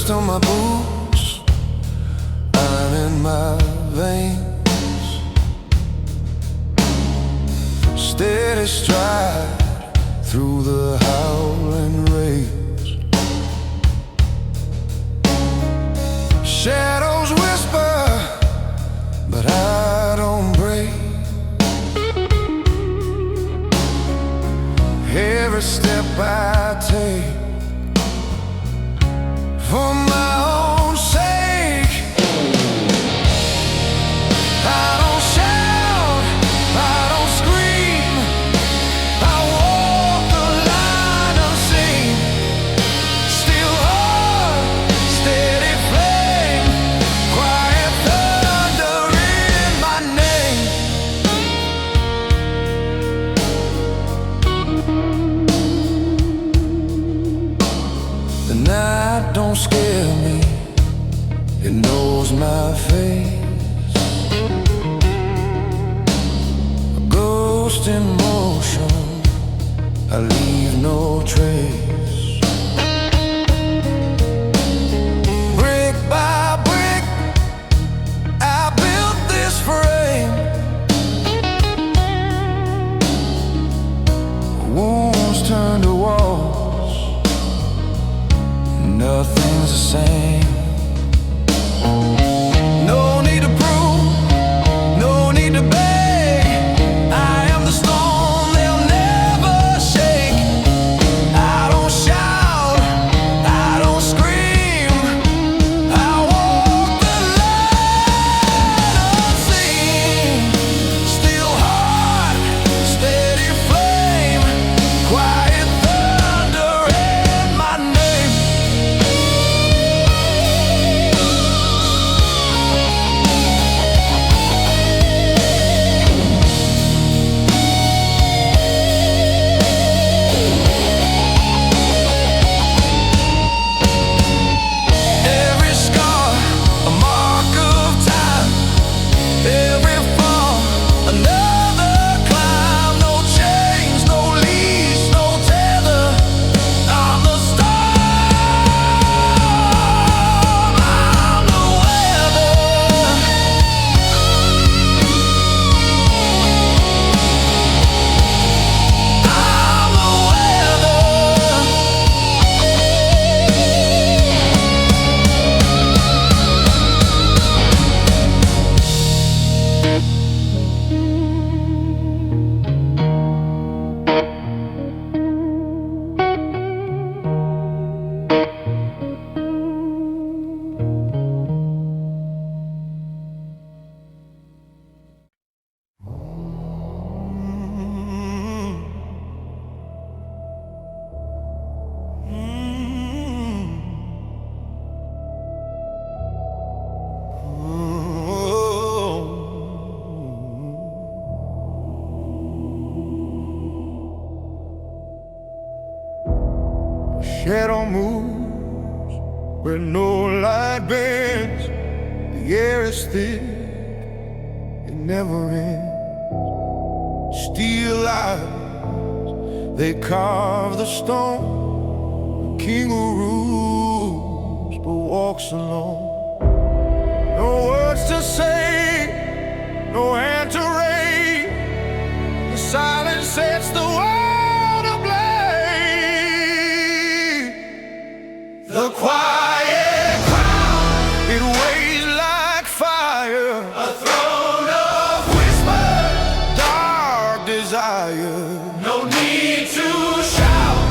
Dust on my boots, iron in my veins, steady stride through the howling rains. Shadows whisper, but I don't break. Every step I take for my own sake. I don't shout, I don't scream, I walk the line unseen. Still heart, steady flame, quiet thunder in my name. The night don't scare me, it knows my face. A ghost in motion, I leave no trace. Brick by brick, I built this frame. Wounds turn to walls, nothing's the same. No need to prove, no need to beg. I am the storm they'll never shake. I don't shout, I don't scream, I walk the line unseen. Still heart, steady flame, quiet thunder in my name. Every scar, a mark of time. Every fall, another climb. No chains, no leash, no tether. I'm the storm, I'm the weather. I'm the weather. Shadow moves where no light bends. The air is thick, it never ends. Steel eyes, they carve the stone. The king who rules but walks alone. No words to say, no hand to raise. The silence sets the world ablaze. The quiet crown, it weighs like fire. A throne of whisper, dark desire. No need to shout,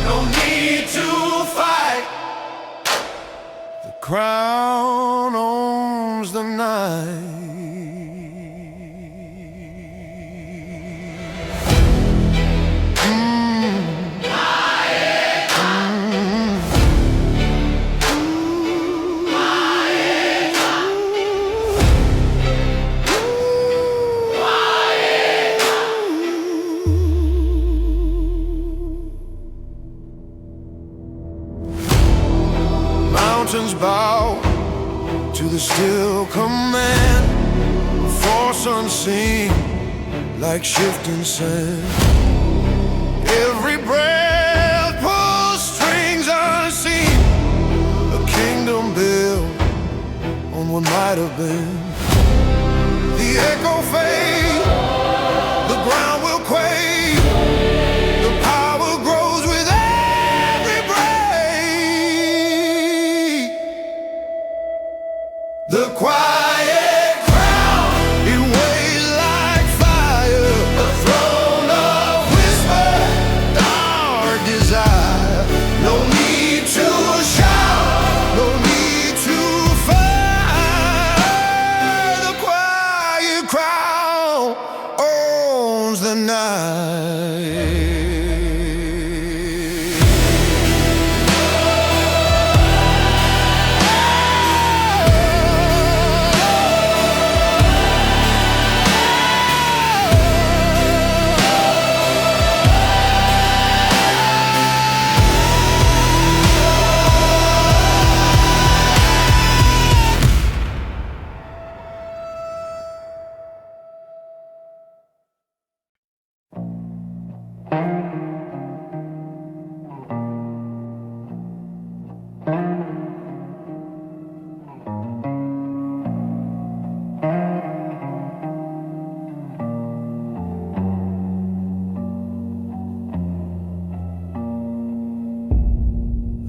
no need to fight. The crown owns the night. Mountains bow to the still command, a force unseen like shifting sand. Every breath pulls strings unseen, a kingdom might have been. The echo fades, the ground will quake, the power grows with every break. The quiet crown, it weighs like fire, a throne of whisper, dark desire. No need to shout, no need to fight. The quiet crown owns the night.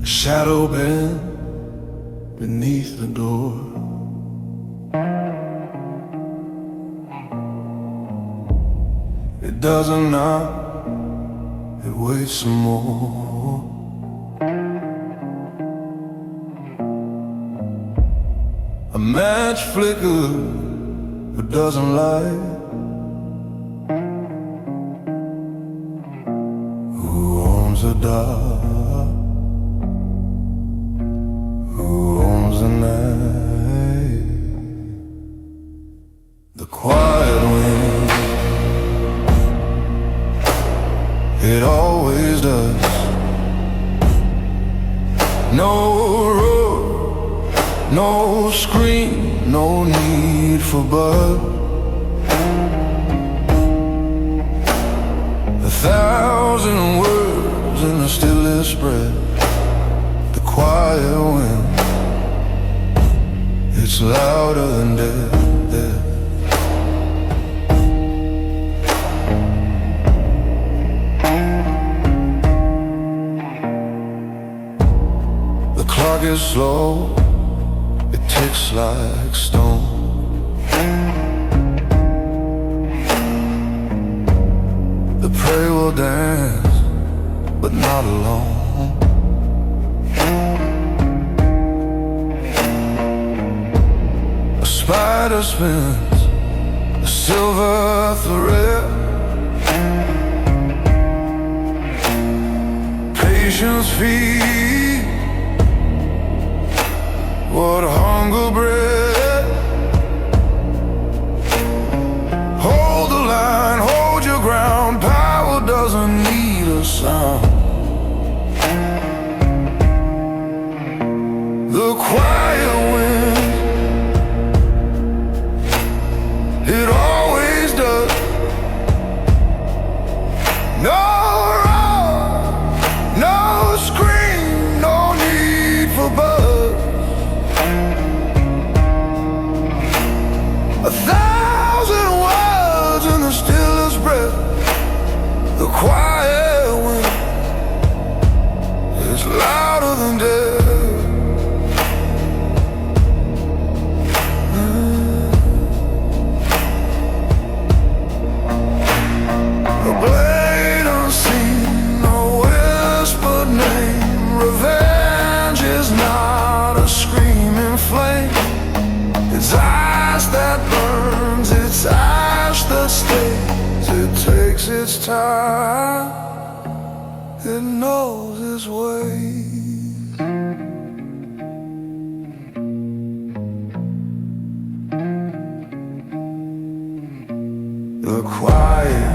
A shadow bent beneath the door. It doesn't knock, it waits some more. A match flickers but doesn't light. Who owns the dark? Who owns the night? The quiet wind, it always does. No roar, no scream, no need for buzz. A thousand words in the stillest breath. The quiet wind, it's louder than death. The clock is slow, it ticks like stone. The prey will dance, but not alone. A spider spins a silver thread. Patience feeds what hunger bred. Hold the line, hold your ground. Power doesn't need a sound. The quiet wind, it always does. No roar, no scream, no need for buzz. A thousand words in the stillest breath. The quiet wind is louder than death. A blade unseen, a whispered name. Revenge is not a screaming flame. It's ice that burns, it's ash that stays. It takes its time, it knows its way. The quiet,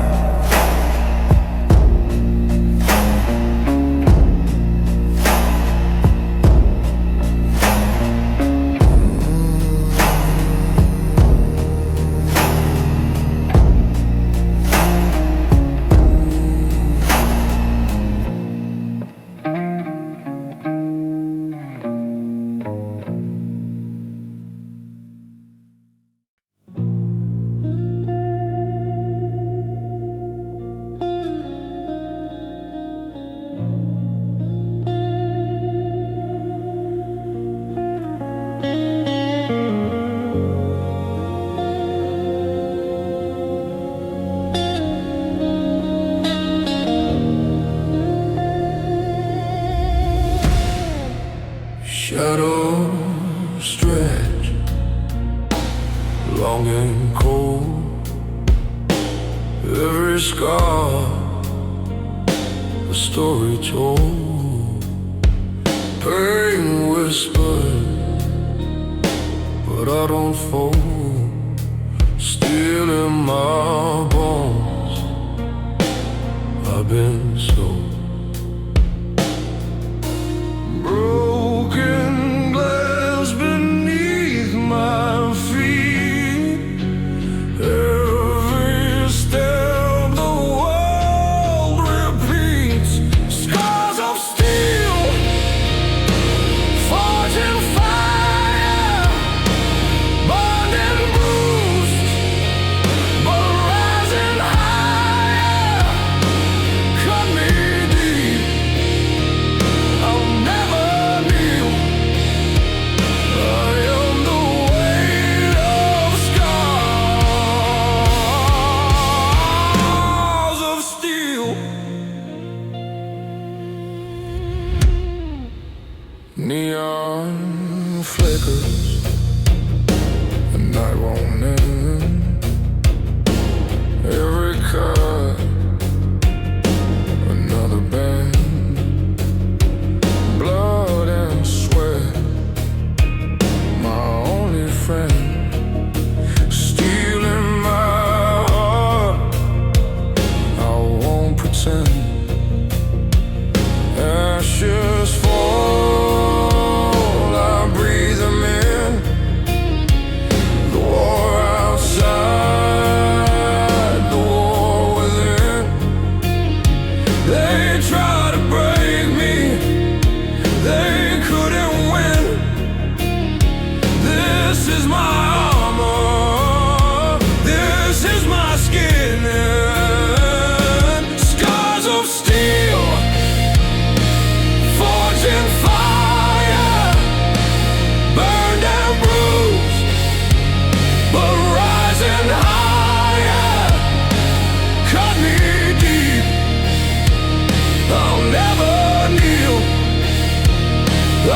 Shadows stretch, long and cold. Every scar, a story told. Pain whispered, but I don't fold. Still in my bones, I've been sold. Broken glass beneath my feet. Every step the world repeats. Scars of steel, forged in fire, burned and bruised, but rising higher. Cut me deep, I'll never kneel. I am the weight of scars of steel. Neon flickers, the night won't end. Every cut, another bend. Blood and sweat, my only friend. Steel in my heart, I won't pretend. Ashes fall, I breathe them in. The war outside, the war within. They try to break me, they couldn't win. This is my armor, this is my skin. Scars of steel, forged in fire, burned and bruised, but rising higher. Cut me deep, I'll never kneel. I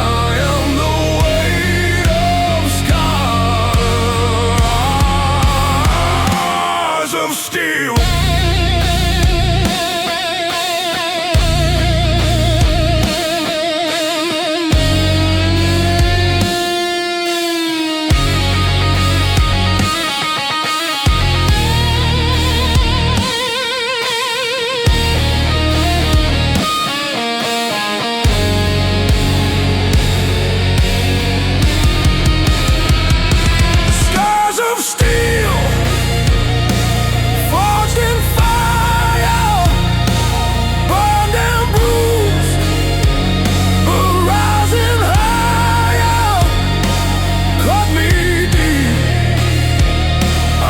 am the weight of scars of steel. Scars of steel, forged in fire, burned and bruised, but rising higher. Cut me deep,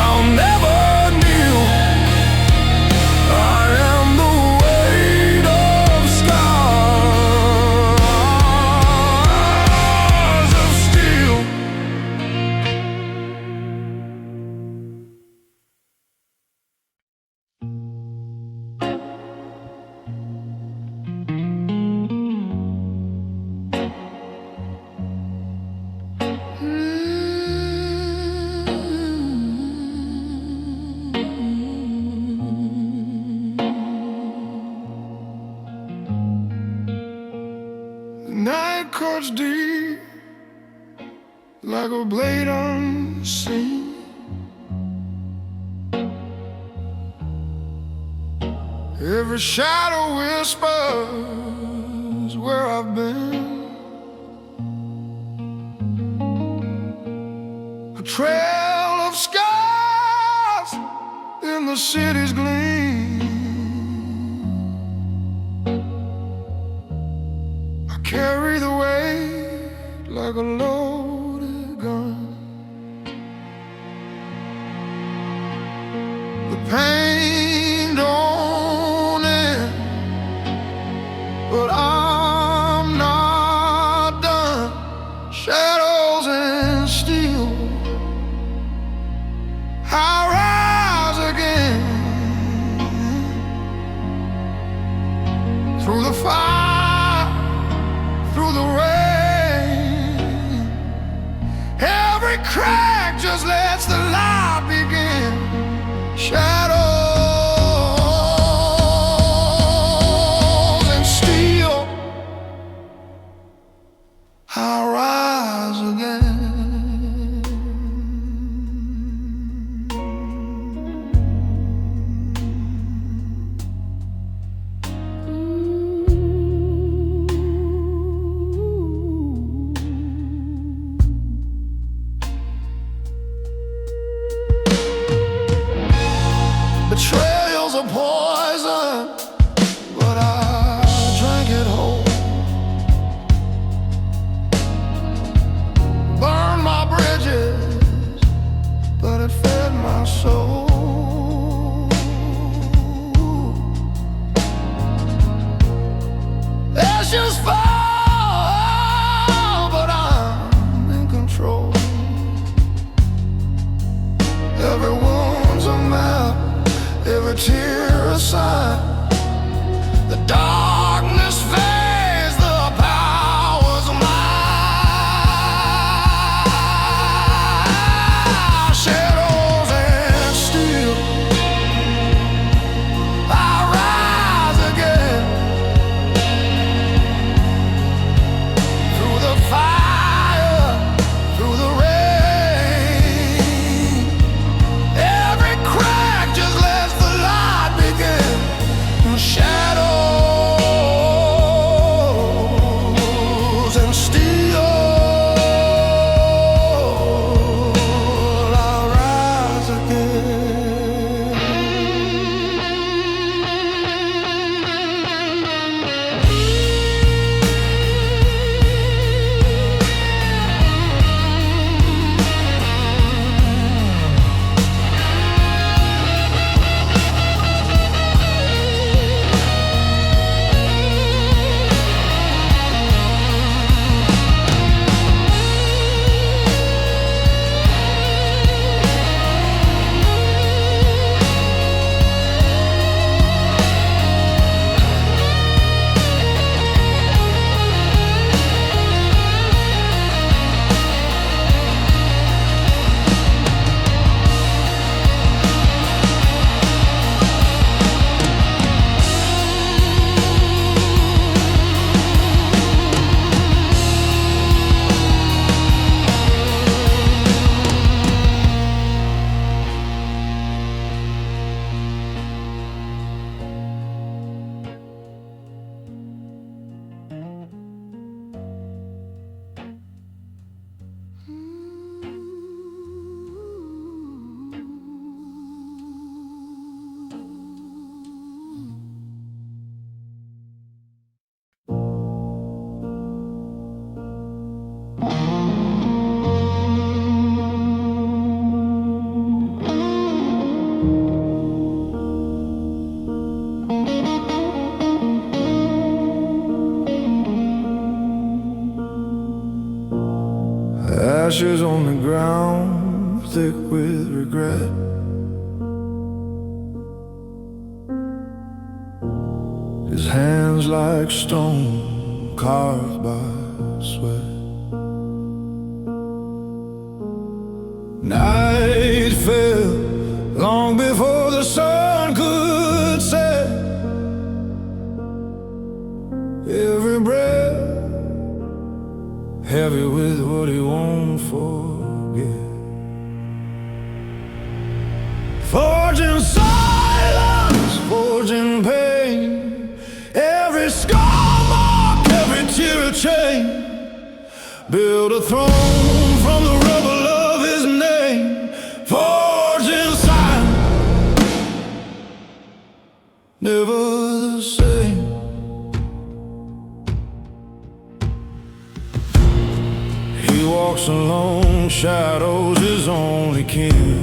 I'll never kneel. I am the weight of scars of steel. The night cuts deep like a blade unseen. Every shadow whispers where I've been. A trail of scars in the city's gleam. I carry the weight like a loaded gun. The pain don't end, but I'm not done. Shadows and steel, I rise again. Through the fire, through the rain, crack just lets the light begin. Shadows and steel, I'll rise again. Betrayal's a poison, but I drank it whole. Burned my bridges, but it fed my soul. Ashes fall, but I'm in control. Every wound's a map, every tear a sign. The darkness fades, the power's mine. Shadows and steel, I rise again. Through the fire, through the rain, every crack just lets the light begin. Shadows and steel, I'll rise again. Ashes on the ground, thick with regret. His hands like stone, carved by sweat. Night fell long before the sun could set. Every breath heavy with what he won't forget. Forging silence, forging pain. Every scar mark, every tear a chain. Build a throne from the rubble of his name. Forging silence, never the same. He walks alone, shadows his only kin.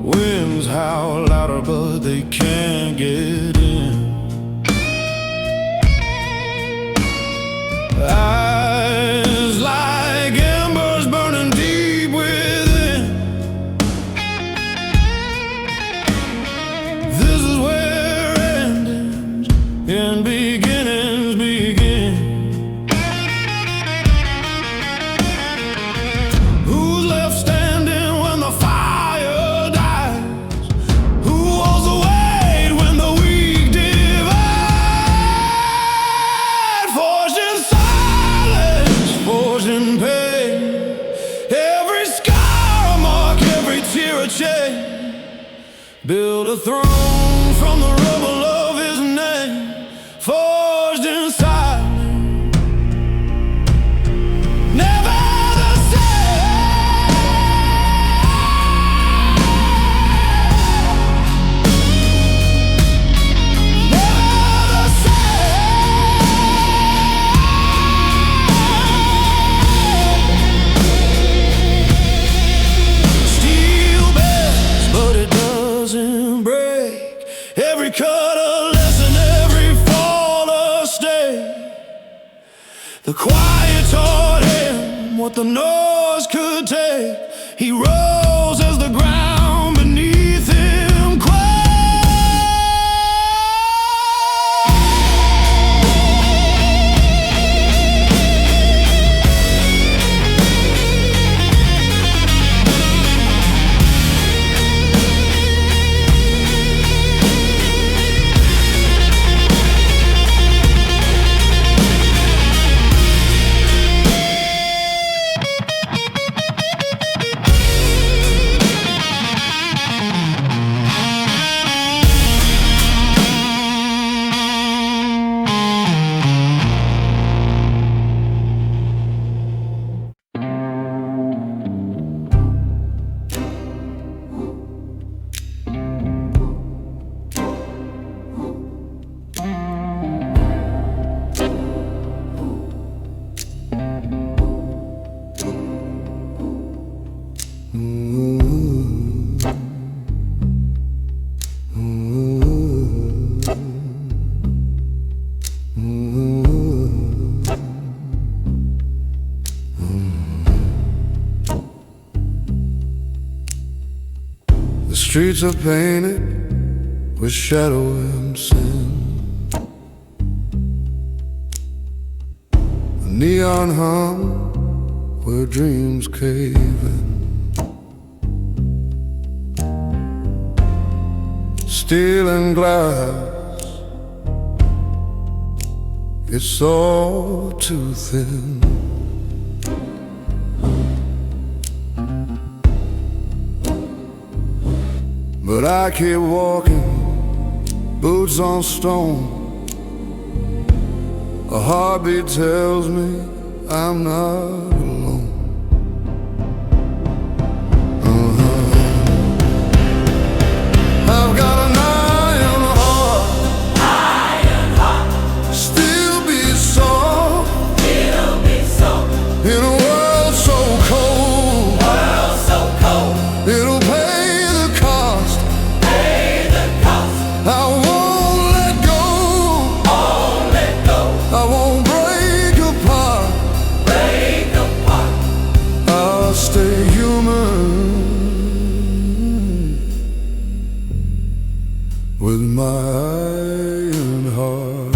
Winds howl louder but they can't get in. Eyes like embers burning deep within. This is where endings and beginnings begin. Build a throne from the rubble of his name, forged inside me. Never the same. Never the same. Steel bends, but it doesn't break. Every cut a lesson, every fall a stay. The quiet taught him what the noise could take. He rose as the ground beneath him quaked. The streets are painted with shadow and sin. The neon hum where dreams cave in. Steel and glass, it's all too thin. But I keep walking, boots on stone. A heartbeat tells me I'm not alone. I've got an iron heart, still be soft, in a world so cold, it'll pay the cost. I won't let go, I won't break apart. I'll stay human with my iron heart.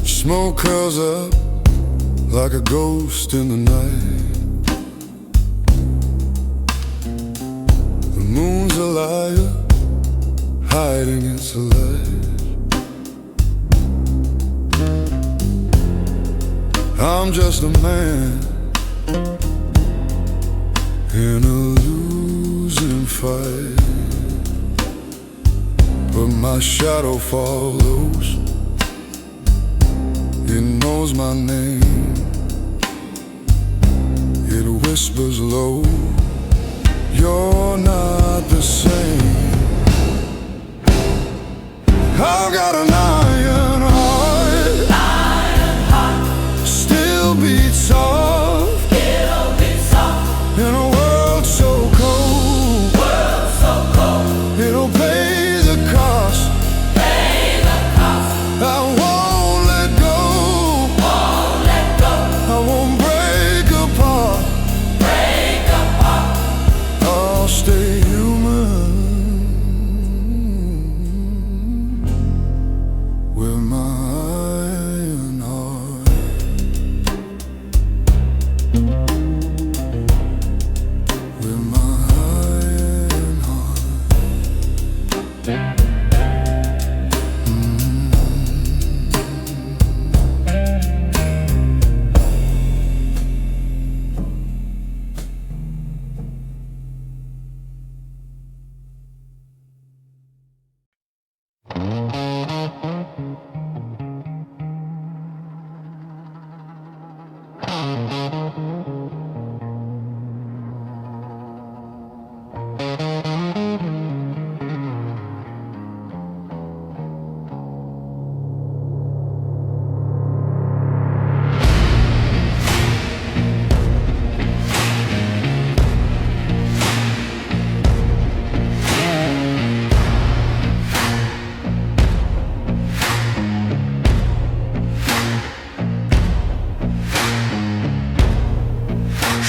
Smoke curls up like a ghost in the night. The moon's a liar, hiding its light. I'm just a man in a losing fight, but my shadow follows. It knows my name, it whispers low, you're not the same. I've got an iron heart, still beats soft, in a world so cold, it'll pay the cost. I won't let go, I won't break apart. I'll stay human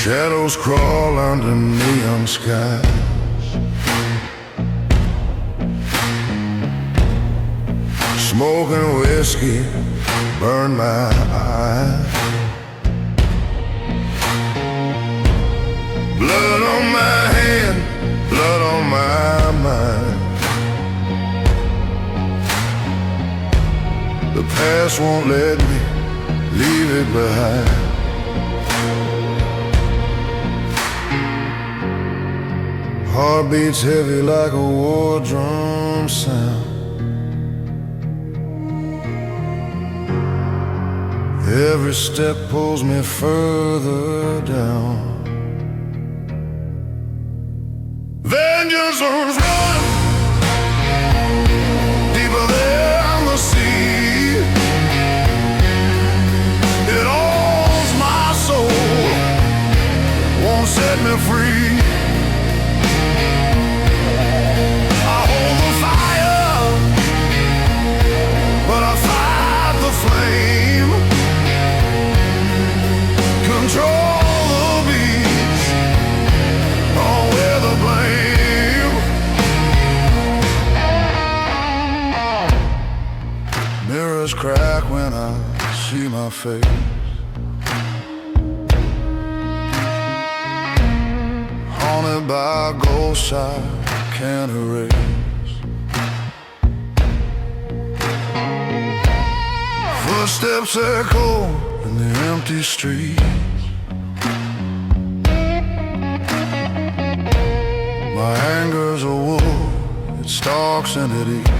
Shadows crawl under neon skies. Smoke and whiskey burn my eyes. Blood on my hand, blood on my mind. The past won't let me leave it behind. Heart beats heavy like a war drum sound. Every step pulls me further down. Vengeance runs run deeper than the sea. It owns my soul, won't set me free. I hold the fire, but I fight the flame. Control the beast, all wear the blame. Mirrors crack when I see my face. Haunted by ghosts I can't erase. Footsteps echo in the empty streets. My anger's a wolf, it stalks and it eats.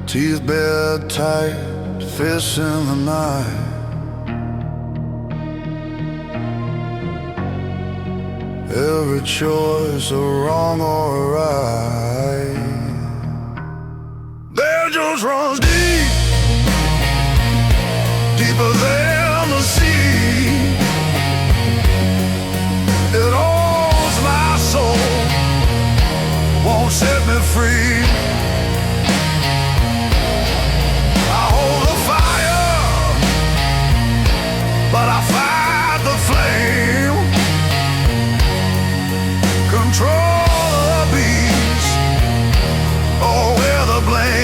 Teeth bared tight, fists in the night. Every choice a wrong or a right. Vengeance runs deep, deeper than the sea. It owns my soul, won't set me free. I hold the fire, but I fight the flame. Control the beast, oh, wear the blame.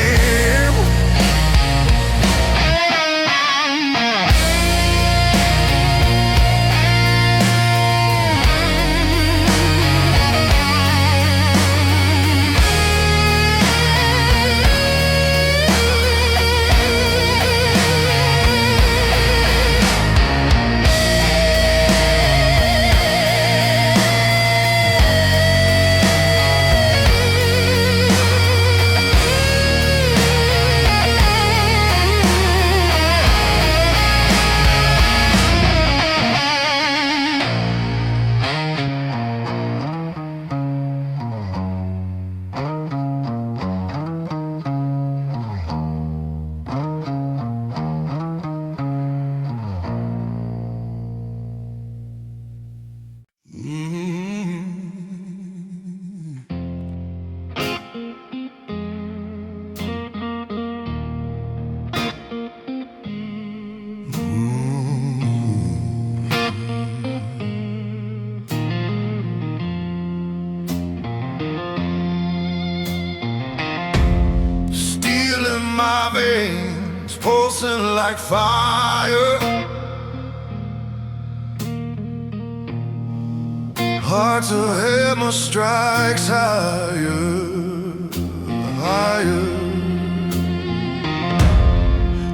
My veins pulsing like fire. Heart's a hammer strikes higher, higher.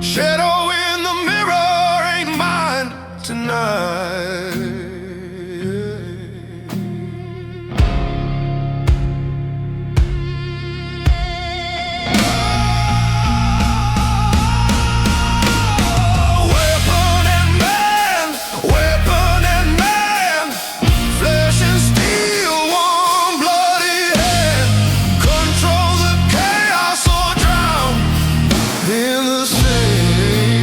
Shadow in the mirror ain't mine tonight. In the same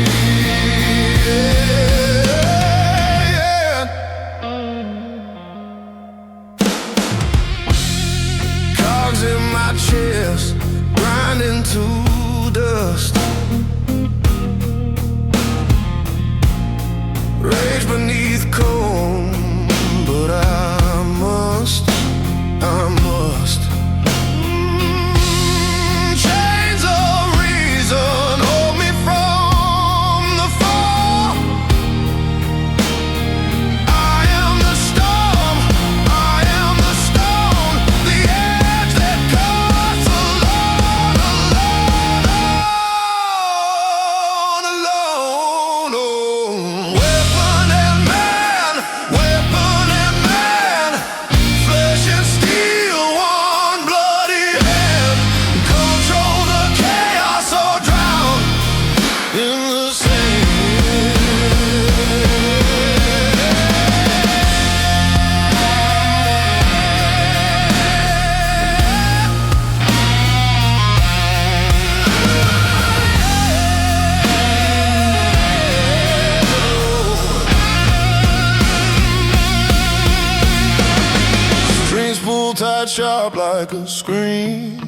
sharp like a screen.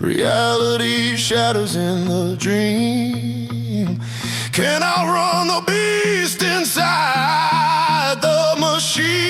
Reality shatters in the dream. Can outrun the beast inside the machine.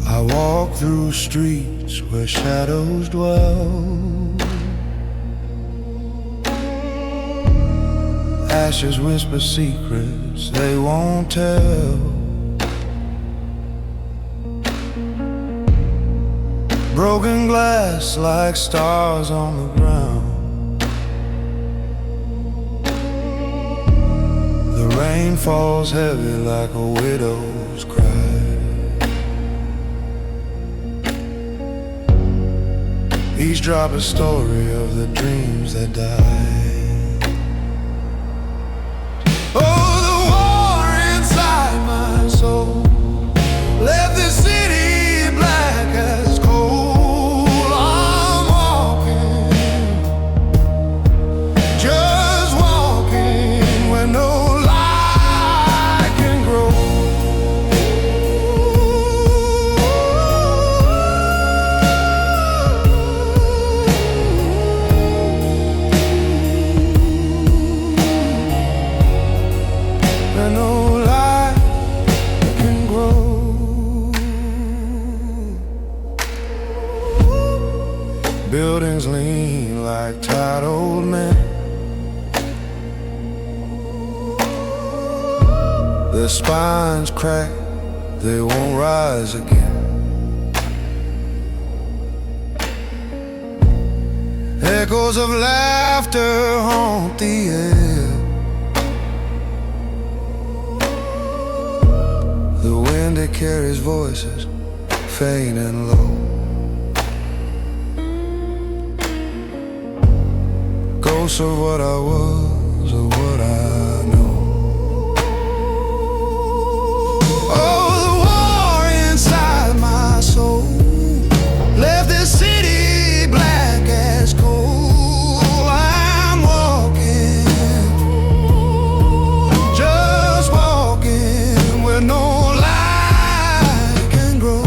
I walk through streets where shadows dwell. Ashes whisper secrets they won't tell. Broken glass like stars on the ground. The rain falls heavy like a widow's cry. Each drop a story of the dreams that died. Oh, the war inside my soul left this city black as coal. I'm walking, just walking where no light can grow. Buildings lean like tired old men. Their spines crack, they won't rise again. Echoes of laughter haunt the air. The wind, it carries voices faint and low. Ghosts of what I was or what I know. Oh, the war inside my soul left this city black as coal. I'm walking, just walking where no light can grow.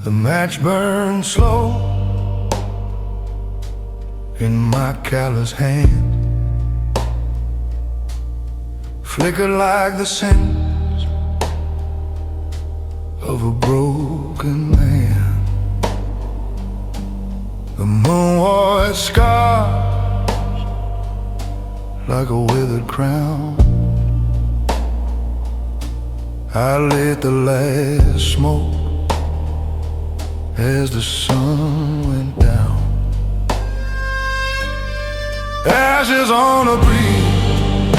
The match burns slow in my callous hand, flickered like the cinders of a broken man. The moon wore its scars like a withered crown. I lit the last smoke as the sun went down. Ashes on the breeze,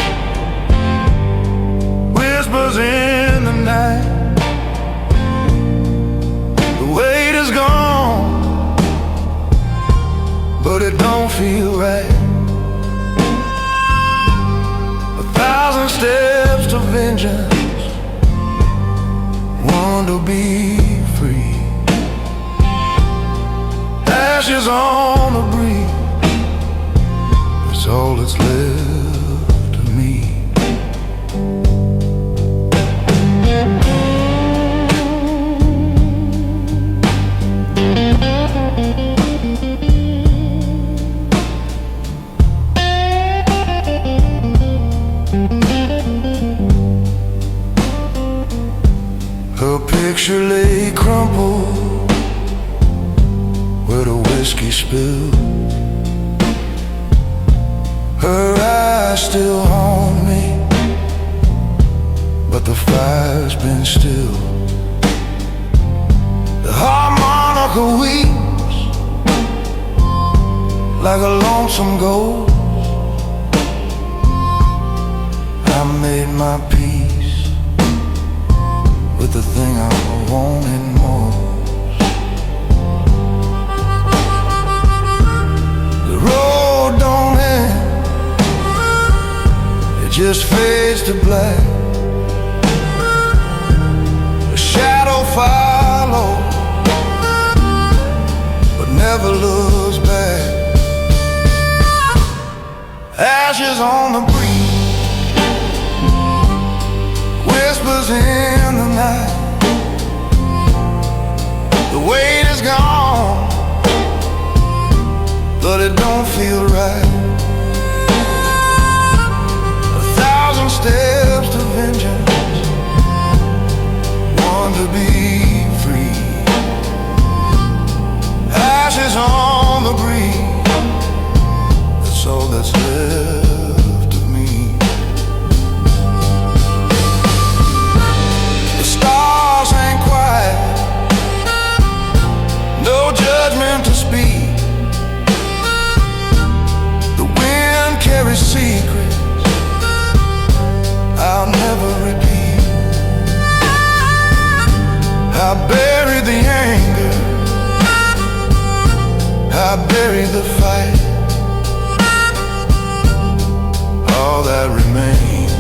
whispers in the night. The weight is gone, but it don't feel right. 1,000 steps to vengeance, one to be free. Ashes on the breeze, it's all that's left of me. Her picture lay crumpled where the whiskey spilled. Her eyes still haunt me, but the fire's been stilled. The harmonica weeps like a lonesome ghost. I made my peace with the thing I wanted most. The road don't end, it just fades to black. A shadow follows, but never looks back. Ashes on the breeze, whispers in the night. The weight is gone, but it don't feel right. 1,000 steps to vengeance, one to be free. Ashes on the breeze, that's all that's left of me. The stars hang quiet, no judgment to speak. The wind carries secrets I'll never repeat. I bury the anger, I bury the fight. All that remains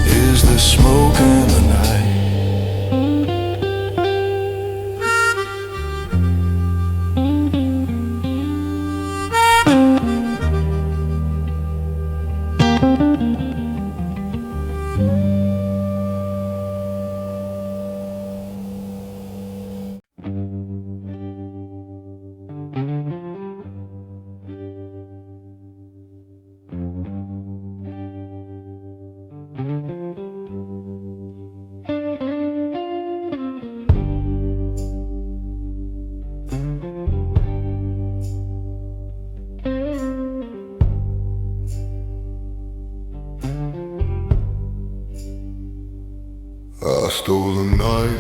is the smoke in the night. I stole the night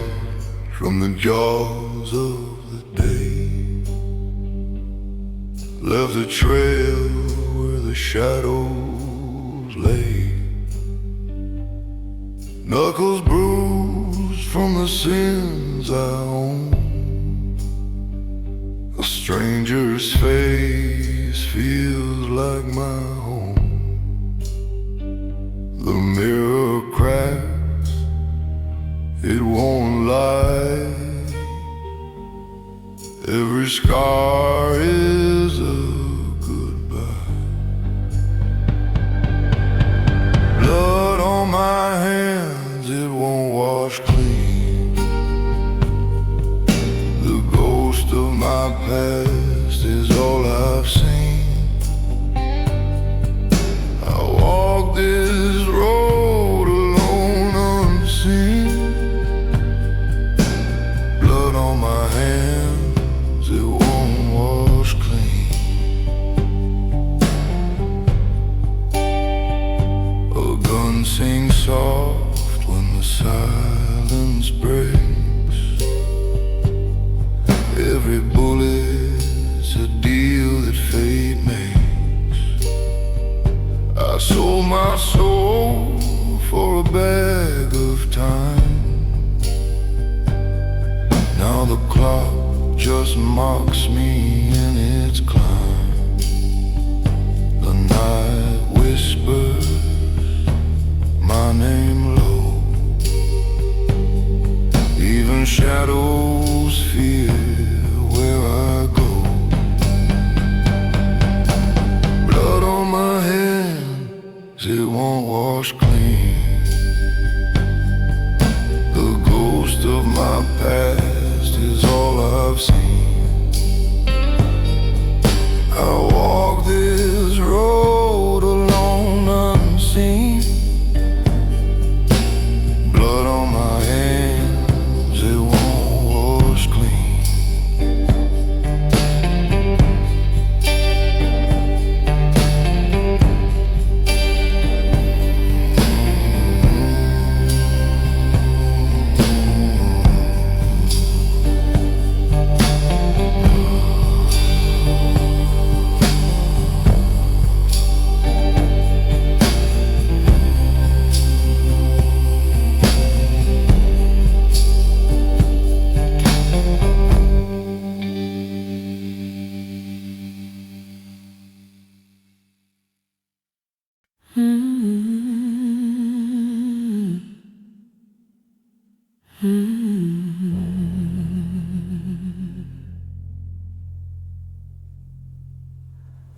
from the jaws of the day, left a trail where the shadows lay, knuckles bruised from the sins I own. A stranger's face feels like my home. The mirror cracks, it won't lie. Every scar is a goodbye. Blood on my hands, it won't wash clean. The ghost of my past is all I've seen. I walk this road alone, unseen. Blood on my hands, it won't wash clean. A gun my soul for a bag of time. Now the clock just mocks me in its climb. The night whispers my name low. Even shadows fear where I go. Blood on my hands, it won't wash clean. The ghost of my past is all I've seen. I walk this road alone unseen. Blood on my hands, it won't wash clean.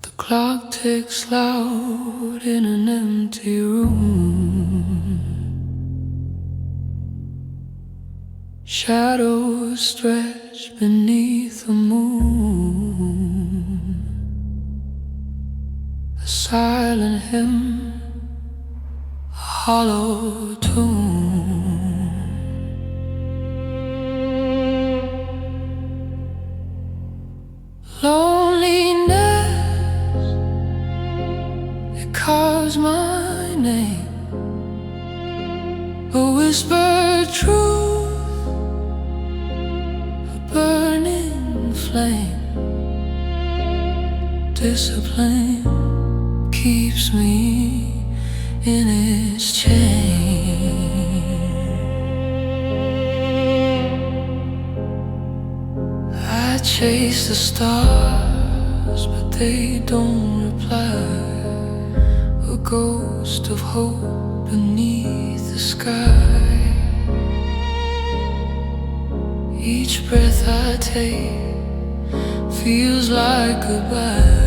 The clock ticks loud in an empty room. Shadows stretch beneath the moon. A silent hymn, a hollow tune. Loneliness, it calls my name. A whispered truth, a burning flame. Discipline keeps me in its chain. I chase the stars, but they don't reply. A ghost of hope beneath the sky. Each breath I take feels like goodbye.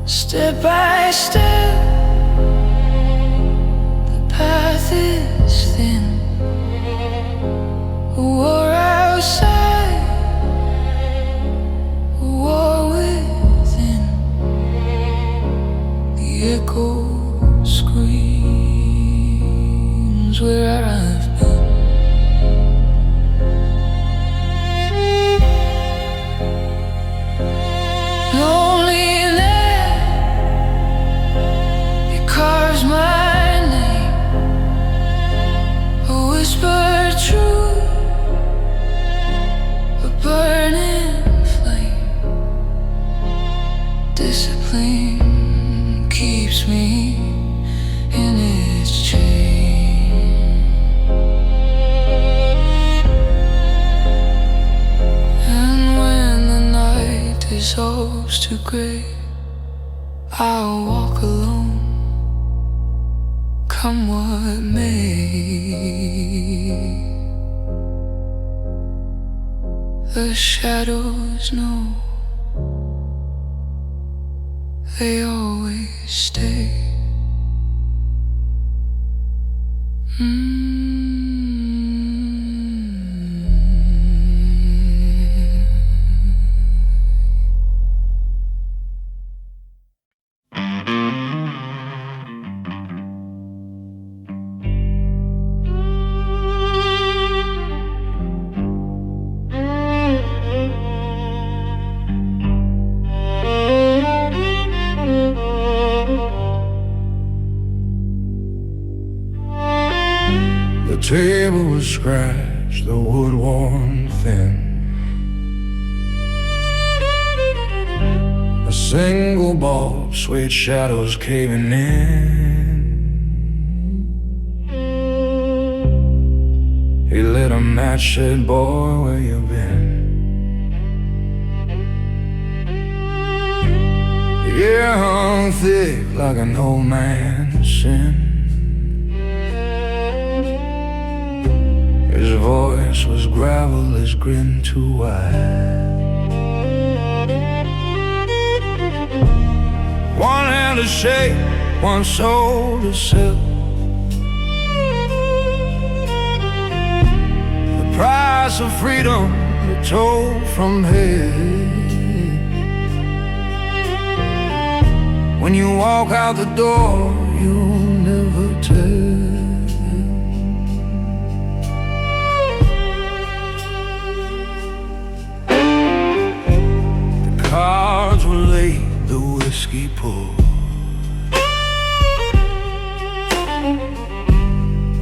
Step by step, the path is thin. A war outside, a war within. The echo screams where I've been. Discipline keeps me in its chain. And when the night dissolves to grey, I'll walk alone, come what may. The shadows know they always stay. The table was scratched, the wood worn thin. single bulb, sweet shadows caving in. He lit a match, said, boy, where you been? Yeah, hung thick like an old man's sin. His voice was gravel, his grin too wide. One hand to shake, one soul to sell. The price of freedom, the toll from hell. When you walk out the door, you'll never tell. The cards were laid, the whiskey poured.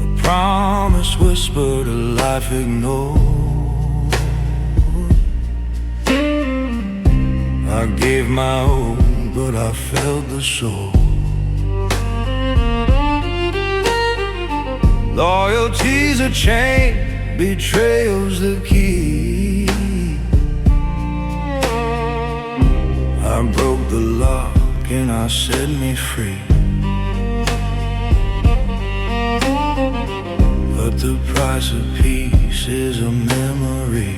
A promise whispered, a life ignored. I gave my all, but I felt the soul. Loyalty's a chain, betrayal's the key. I broke the lock and I set me free. But the price of peace is a memory.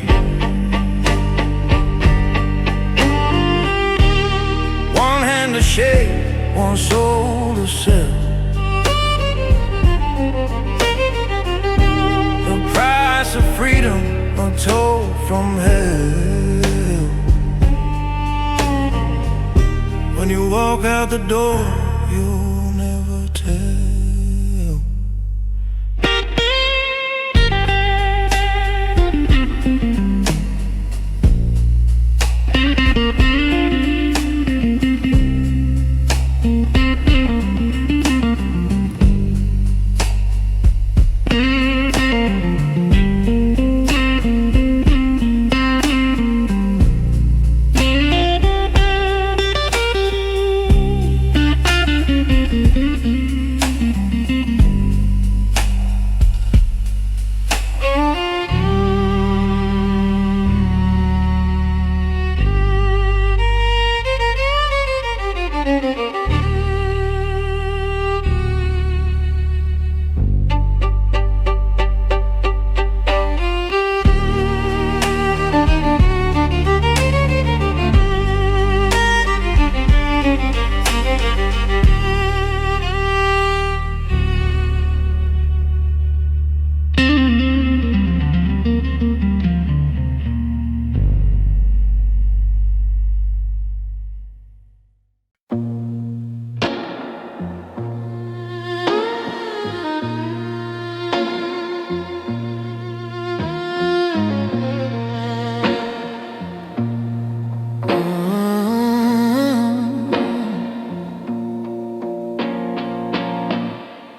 One hand to shake, one soul to sell. The price of freedom, a toll from hell. When you walk out the door, you'll never tell.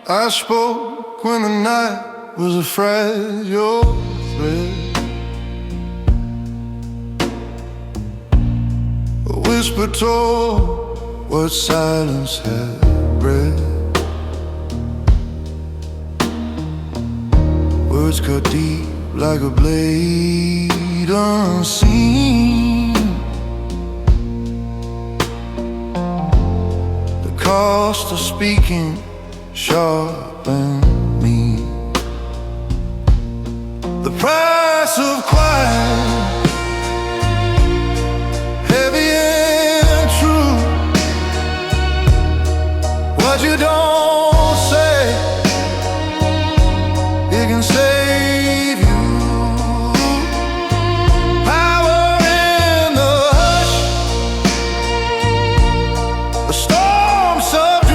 I spoke when the night was a fragile thread. A whisper told what silence had bred. Words cut deep like a blade unseen. The cost of speaking sharp and mean. The price of quiet, heavy and true. What you don't say, it can save you. Power in the hush, the storm subdued.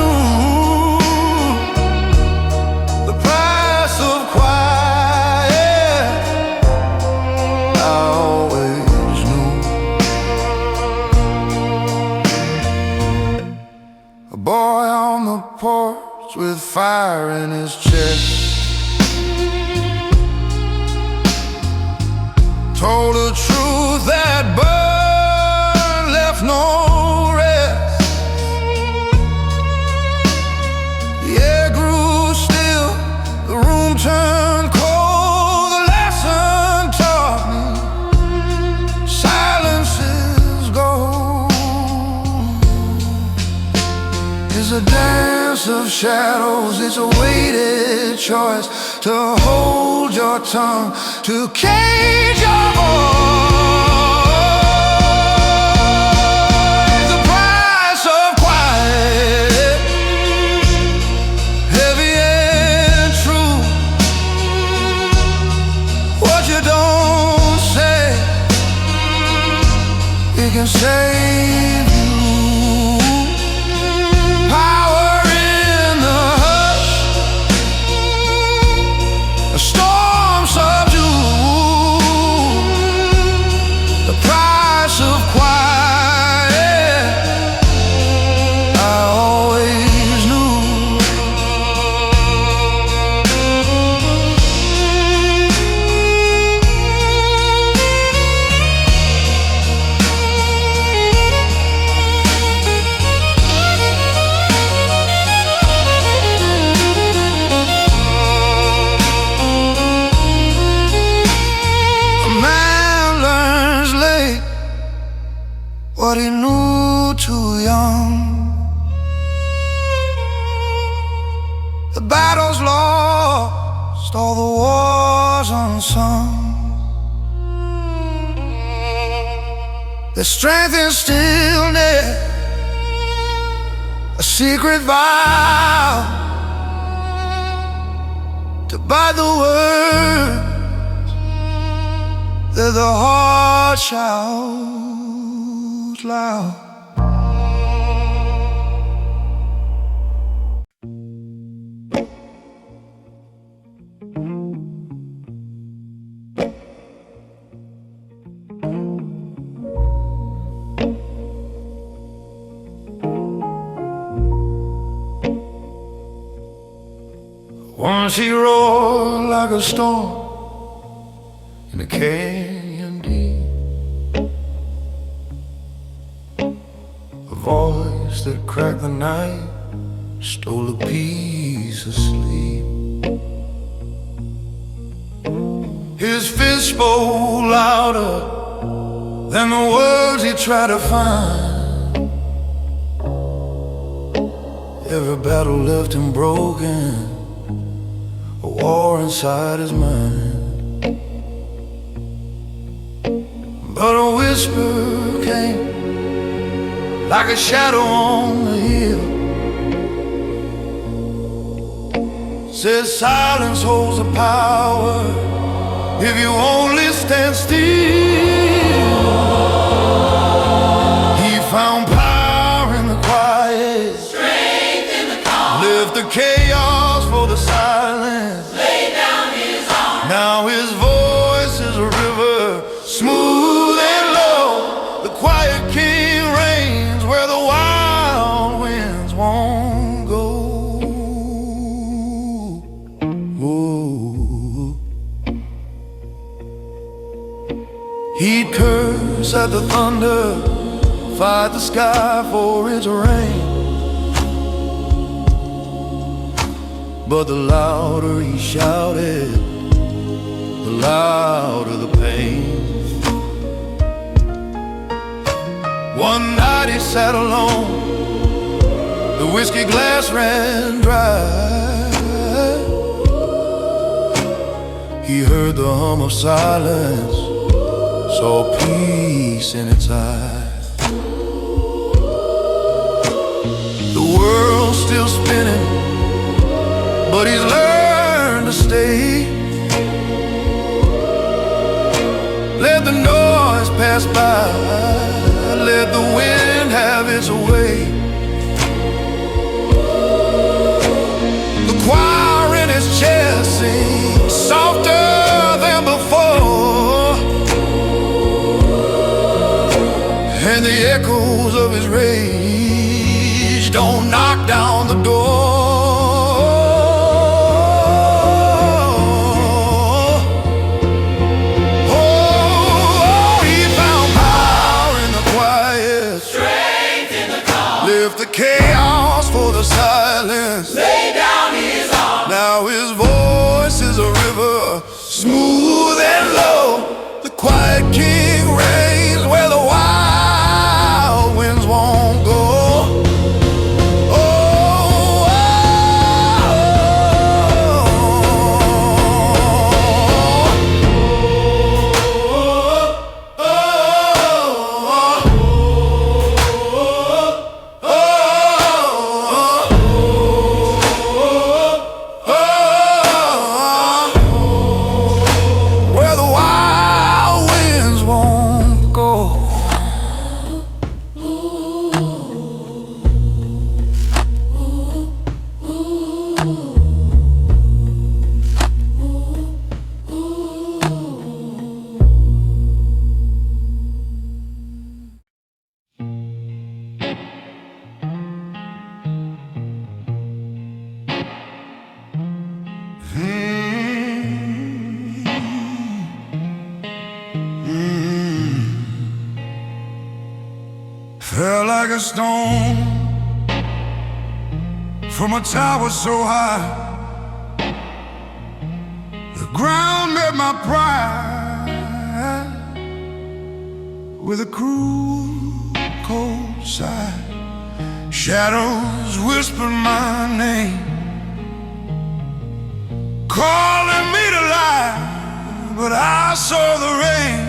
With fire in his chest, told a truth that burned, left no rest. choice to hold your tongue, to cage your voice. The price of quiet, heavy and true. What you don't say, it can save you. Power in the hush, a storm subdued. The price of quiet, I always knew. What he knew too young. The battles lost, all the wars unsung. The strength in stillness, a secret vow to bide the words that the heart shouts loud. Once he roared like a storm in a canyon deep, a voice that cracked the night stole a piece of sleep. His fist spoke louder than the words he tried to find. Every battle left him broken, a war inside his mind. But a whisper came like a shadow on the hill, says silence holds the power if you only stand still. He found power in the quiet, strength in the calm, left the chaos for the silence, laid down his arms. Now his voice is a river, smooth and low. The quiet king reigns where the wild winds won't go. Whoa. He'd curse at the thunder, fight the sky for its rain. But the louder he shouted, the louder the pain. One night he sat alone, the whiskey glass ran dry. He heard the hum of silence, saw peace in its eyes. The world's still spinning, but he's learned to stay. Let the noise pass by, let the wind have its way. The choir in his chest sings softer than before, and the echoes of his rage don't knock down the door. The chaos for the silence, lay down his arms. Now his voice is a river, smooth and low. The quiet king reigns where the wild winds won't go. Oh, oh, like a stone from a tower so high. The ground met my pride with a cruel, cold sigh. Shadows whispered my name, calling me to lie, but I saw the rain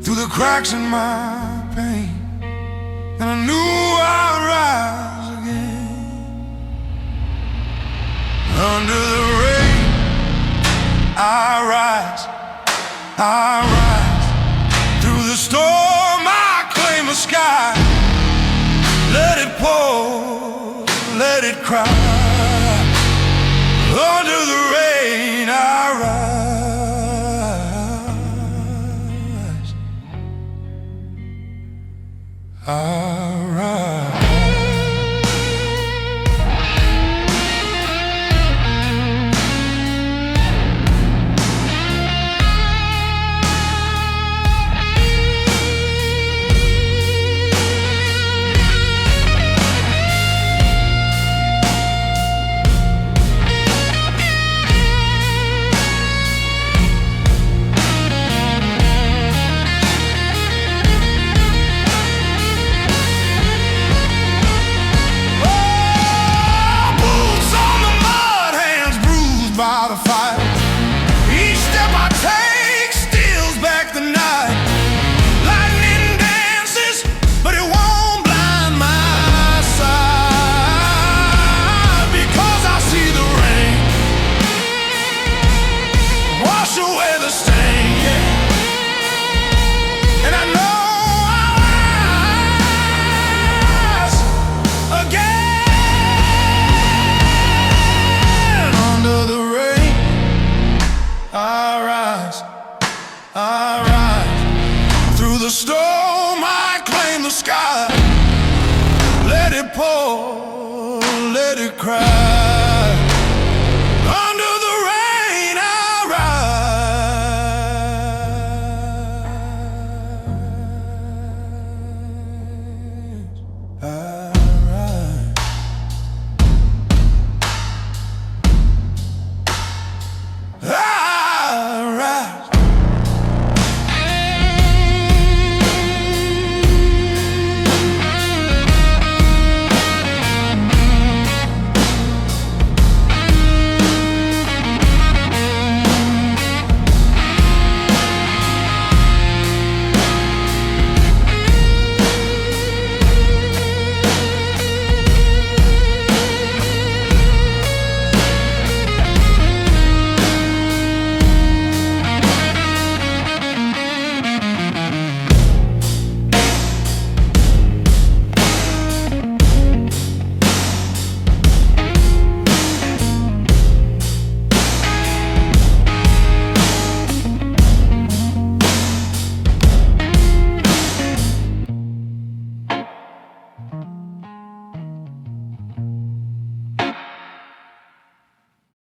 through the cracks in my pain, and I knew I'd rise again. Under the rain, I rise, through the storm, I claim the sky. Let it pour, let it cry. Under the rain, I rise, I rise. By the fire, each step I take steals back the night.